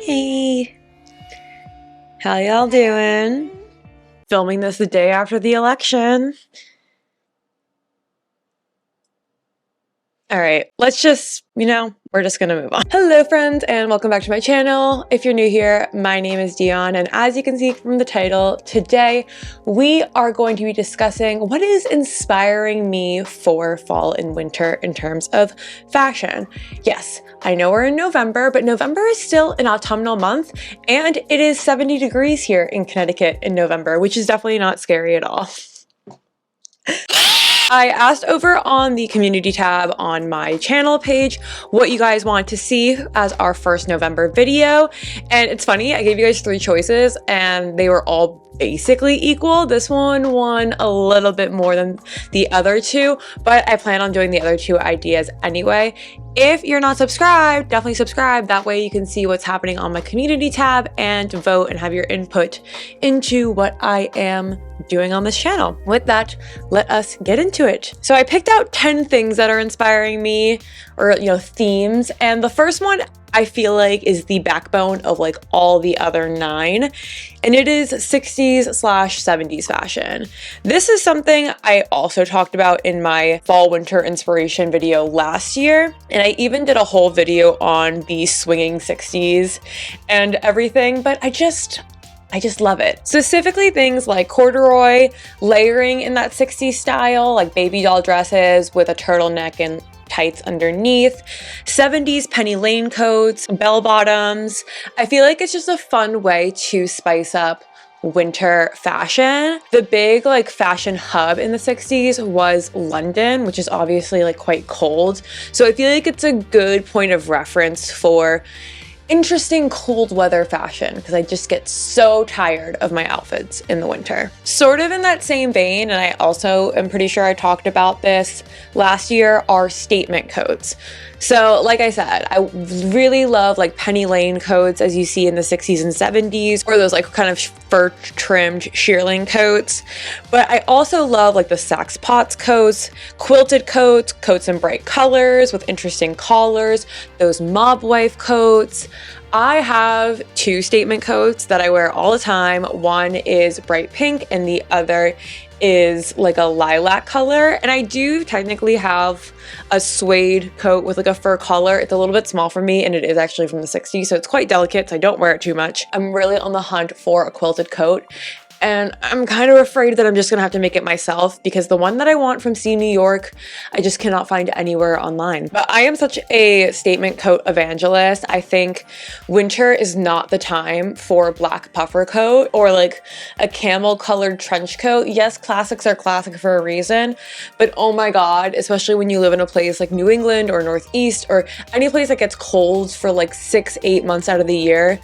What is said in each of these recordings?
Hey, how y'all doing? Filming this the day after the election. All right, let's just, we're just gonna move on. Hello friends, and welcome back to my channel. If you're new here, my name is Dion, and as you can see from the title, today we are going to be discussing what is inspiring me for fall and winter in terms of fashion. Yes, I know we're in November, but November is still an autumnal month, and it is 70 degrees here in Connecticut in November, which is definitely not scary at all. I asked over on the community tab on my channel page what you guys want to see as our first November video. And it's funny, I gave you guys 3 choices and they were all basically equal. This one won a little bit more than the other 2, but I plan on doing the other 2 ideas anyway. If you're not subscribed, definitely subscribe. That way you can see what's happening on my community tab and vote and have your input into what I am doing on this channel. With that, let us get into it. So I picked out 10 things that are inspiring me, or themes, and the first one I feel like is the backbone of like all the other 9, and it is 60s/70s fashion. This is something I also talked about in my fall winter inspiration video last year, and I even did a whole video on the swinging 60s and everything, but I just love it. Specifically things like corduroy, layering in that 60s style, like baby doll dresses with a turtleneck and tights underneath, 70s penny lane coats, bell bottoms. I feel like it's just a fun way to spice up winter fashion. The big fashion hub in the 60s was London, which is obviously quite cold. So I feel like it's a good point of reference for interesting cold weather fashion, because I just get so tired of my outfits in the winter. Sort of in that same vein, and I also am pretty sure I talked about this last year, are statement coats. So like I said, I really love penny lane coats as you see in the 60s and 70s, or those kind of fur trimmed shearling coats. But I also love the Saks Potts coats, quilted coats, coats in bright colors with interesting collars, those mob wife coats. I have 2 statement coats that I wear all the time. One is bright pink and the other is a lilac color, and I do technically have a suede coat with a fur collar. It's a little bit small for me, and it is actually from the 60s, so it's quite delicate, so I don't wear it too much. I'm really on the hunt for a quilted coat, and I'm kind of afraid that I'm just gonna have to make it myself, because the one that I want from C New York, I just cannot find anywhere online. But I am such a statement coat evangelist. I think winter is not the time for a black puffer coat or a camel colored trench coat. Yes, classics are classic for a reason, but oh my God, especially when you live in a place like New England or Northeast or any place that gets cold for 6-8 months out of the year,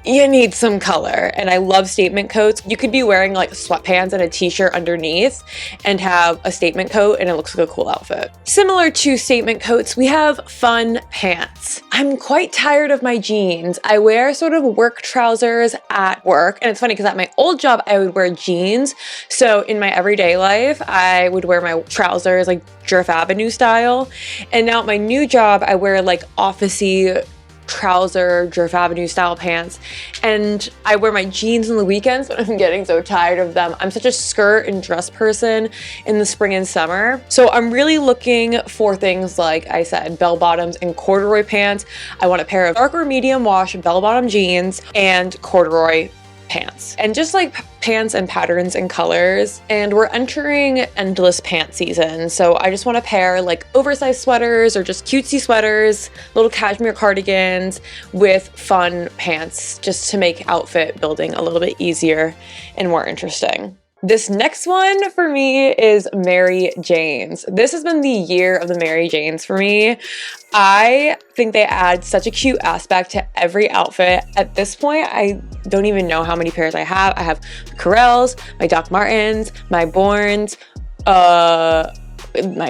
you need some color. And I love statement coats. You could be wearing sweatpants and a t-shirt underneath and have a statement coat, and it looks like a cool outfit. Similar to statement coats, we have fun pants. I'm quite tired of my jeans. I wear sort of work trousers at work, and it's funny because at my old job I would wear jeans. So in my everyday life I would wear my trousers Jerf Avenue style, and now at my new job I wear office-y trouser Jerf Avenue style pants, and I wear my jeans on the weekends, but I'm getting so tired of them. I'm such a skirt and dress person in the spring and summer, so I'm really looking for things like I said, bell bottoms and corduroy pants. I want a pair of dark or medium wash bell bottom jeans and corduroy pants, and just pants and patterns and colors. And we're entering endless pant season, so I just want to pair oversized sweaters or just cutesy sweaters, little cashmere cardigans with fun pants, just to make outfit building a little bit easier and more interesting. This next one for me is Mary Janes. This has been the year of the Mary Janes for me. I think they add such a cute aspect to every outfit. At this point, I don't even know how many pairs I have. I have Corels, my Doc Martens, my Bournes, my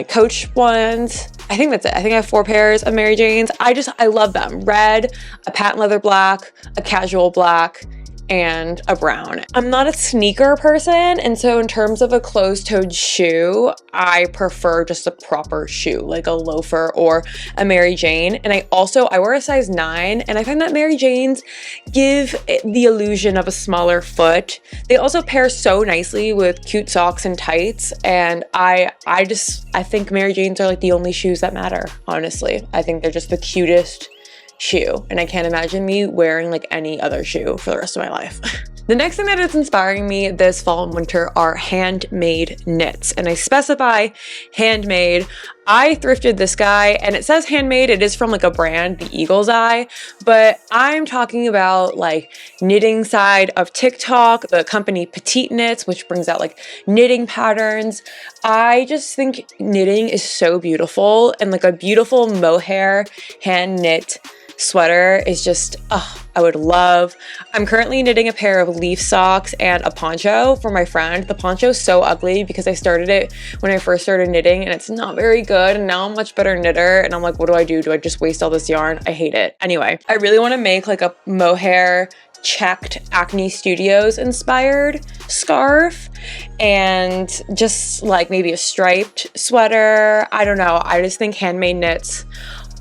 Coach ones. I think that's it. I think I have 4 pairs of Mary Janes. I love them. Red, a patent leather black, a casual black, and a brown. I'm not a sneaker person, and so in terms of a closed-toed shoe, I prefer just a proper shoe, like a loafer or a Mary Jane. And I wear a size 9, and I find that Mary Janes give the illusion of a smaller foot. They also pair so nicely with cute socks and tights, and I think Mary Janes are like the only shoes that matter, honestly. I think they're just the cutest shoe, and I can't imagine me wearing like any other shoe for the rest of my life. The next thing that is inspiring me this fall and winter are handmade knits, and I specify handmade. I thrifted this guy, and it says handmade. It is from like a brand, the Eagle's Eye, but I'm talking about like knitting side of TikTok, the company Petite Knits, which brings out like knitting patterns. I just think knitting is so beautiful, and like a beautiful mohair hand knit sweater is just, I would love. I'm currently knitting a pair of leaf socks and a poncho for my friend. The poncho is so ugly because I started it when I first started knitting, and it's not very good, and now I'm a much better knitter, and I'm like, what do I do? Do I just waste all this yarn? I hate it. Anyway, I really want to make like a mohair checked Acne Studios inspired scarf, and just like maybe a striped sweater. I don't know. I just think handmade knits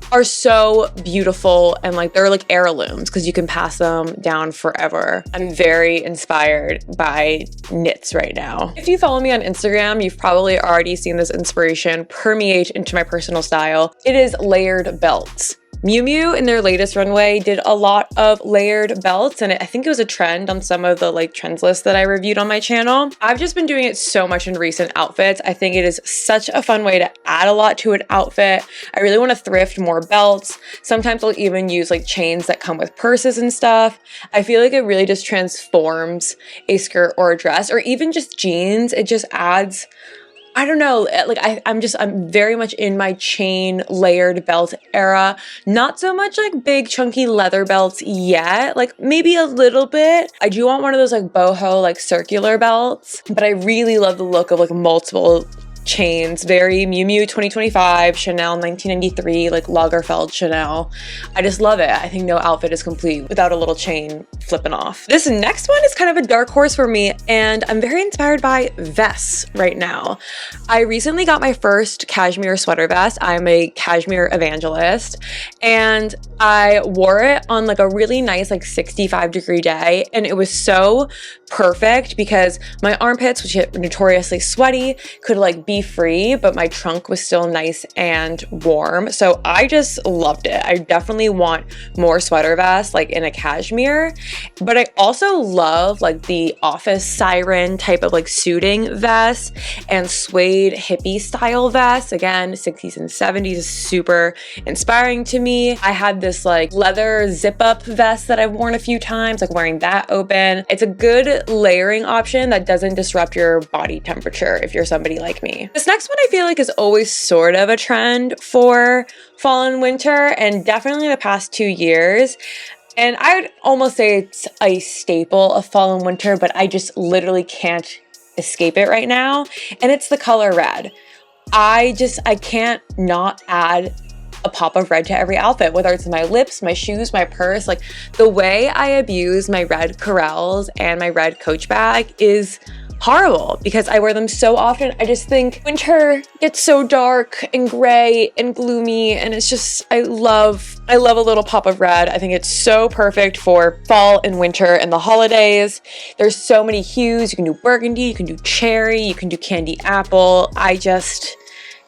are so beautiful, and like they're like heirlooms because you can pass them down forever. I'm very inspired by knits right now. If you follow me on Instagram, you've probably already seen this inspiration permeate into my personal style. It is layered belts. Miu Miu in their latest runway did a lot of layered belts, and I think it was a trend on some of the like trends lists that I reviewed on my channel. I've just been doing it so much in recent outfits. I think it is such a fun way to add a lot to an outfit. I really want to thrift more belts. Sometimes I'll even use like chains that come with purses and stuff. I feel like it really just transforms a skirt or a dress, or even just jeans. It just adds, I don't know, like I'm very much in my chain layered belt era. Not so much like big chunky leather belts yet, like maybe a little bit. I do want one of those like boho, like circular belts, but I really love the look of like multiple chains, very Miu Miu 2025, Chanel 1993, like Lagerfeld Chanel. I just love it. I think no outfit is complete without a little chain flipping off. This next one is kind of a dark horse for me, and I'm very inspired by vests right now. I recently got my first cashmere sweater vest. I'm a cashmere evangelist, and I wore it on like a really nice like 65-degree day, and it was so perfect because my armpits, which get notoriously sweaty, could like be free, but my trunk was still nice and warm. So I just loved it. I definitely want more sweater vests like in a cashmere, but I also love like the office siren type of like suiting vests and suede hippie style vests. Again, 60s and 70s is super inspiring to me. I had this like leather zip up vest that I've worn a few times, like wearing that open. It's a good layering option that doesn't disrupt your body temperature if you're somebody like me. This next one I feel like is always sort of a trend for fall and winter, and definitely the past 2 years. And I would almost say it's a staple of fall and winter, but I just literally can't escape it right now. And it's the color red. I can't not add a pop of red to every outfit, whether it's my lips, my shoes, my purse. Like the way I abuse my red Corels and my red Coach bag is horrible because I wear them so often. I just think winter gets so dark and gray and gloomy, and it's just, I love a little pop of red. I think it's so perfect for fall and winter and the holidays. There's so many hues. You can do burgundy, you can do cherry, you can do candy apple.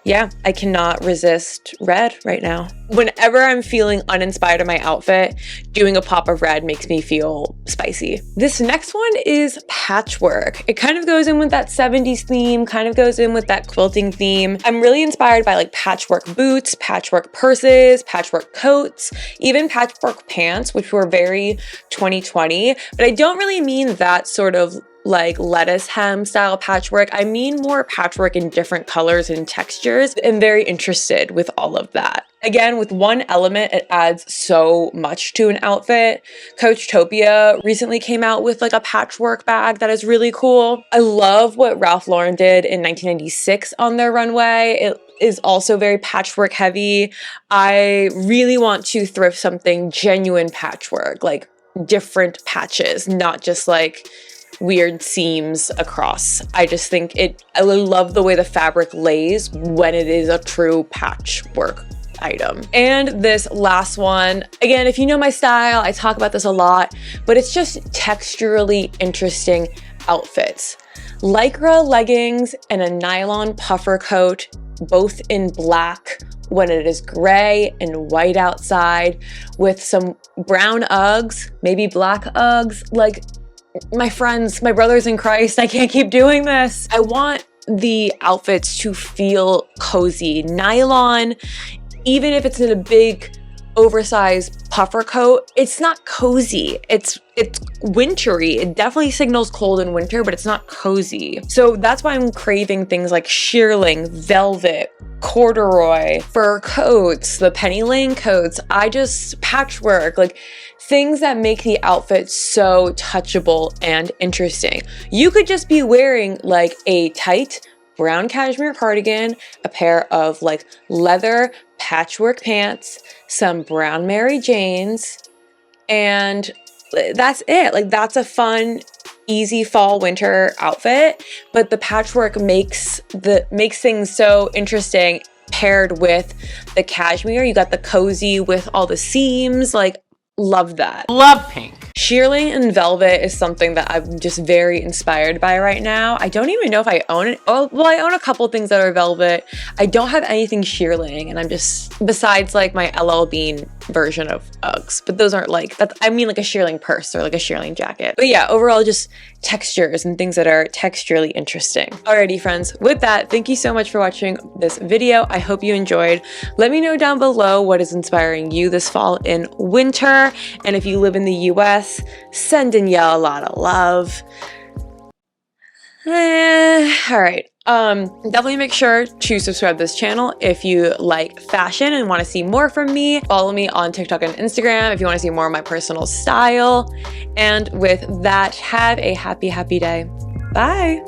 Yeah, I cannot resist red right now. Whenever I'm feeling uninspired in my outfit, doing a pop of red makes me feel spicy. This next one is patchwork. It kind of goes in with that 70s theme, kind of goes in with that quilting theme. I'm really inspired by like patchwork boots, patchwork purses, patchwork coats, even patchwork pants, which were very 2020, but I don't really mean that sort of like lettuce hem style patchwork. I mean more patchwork in different colors and textures. I'm very interested with all of that. Again, with one element, it adds so much to an outfit. Coachtopia recently came out with like a patchwork bag that is really cool. I love what Ralph Lauren did in 1996 on their runway. It is also very patchwork heavy. I really want to thrift something genuine patchwork, like different patches, not just like weird seams across. I just think I love the way the fabric lays when it is a true patchwork item. And this last one, again, if you know my style, I talk about this a lot, but it's just texturally interesting outfits. Lycra leggings and a nylon puffer coat, both in black when it is gray and white outside, with some brown Uggs, maybe black Uggs. Like, my friends, my brothers in Christ, I can't keep doing this. I want the outfits to feel cozy. Nylon, even if it's in a big oversized puffer coat, it's not cozy. It's wintry. It definitely signals cold in winter, but it's not cozy. So that's why I'm craving things like shearling, velvet, corduroy, fur coats, the Penny Lane coats. Patchwork, like things that make the outfit so touchable and interesting. You could just be wearing like a tight brown cashmere cardigan, a pair of like leather patchwork pants, some brown Mary Janes, and that's it. Like, that's a fun, easy fall winter outfit, but the patchwork makes things so interesting paired with the cashmere. You got the cozy with all the seams, like, love that. Love pink. Shearling and velvet is something that I'm just very inspired by right now. I don't even know if I own it. Oh, well, I own a couple things that are velvet. I don't have anything shearling, and I'm just, besides like my LL Bean version of Uggs, but those aren't like that. I mean like a shearling purse or like a shearling jacket. But yeah, overall just textures and things that are texturally interesting. Alrighty friends, with that, thank you so much for watching this video. I hope you enjoyed. Let me know down below what is inspiring you this fall in winter, and if you live in the US, send Danielle a lot of love. All right. Definitely make sure to subscribe to this channel if you like fashion and want to see more from me. Follow me on TikTok and Instagram if you want to see more of my personal style. And with that, have a happy, happy day. Bye.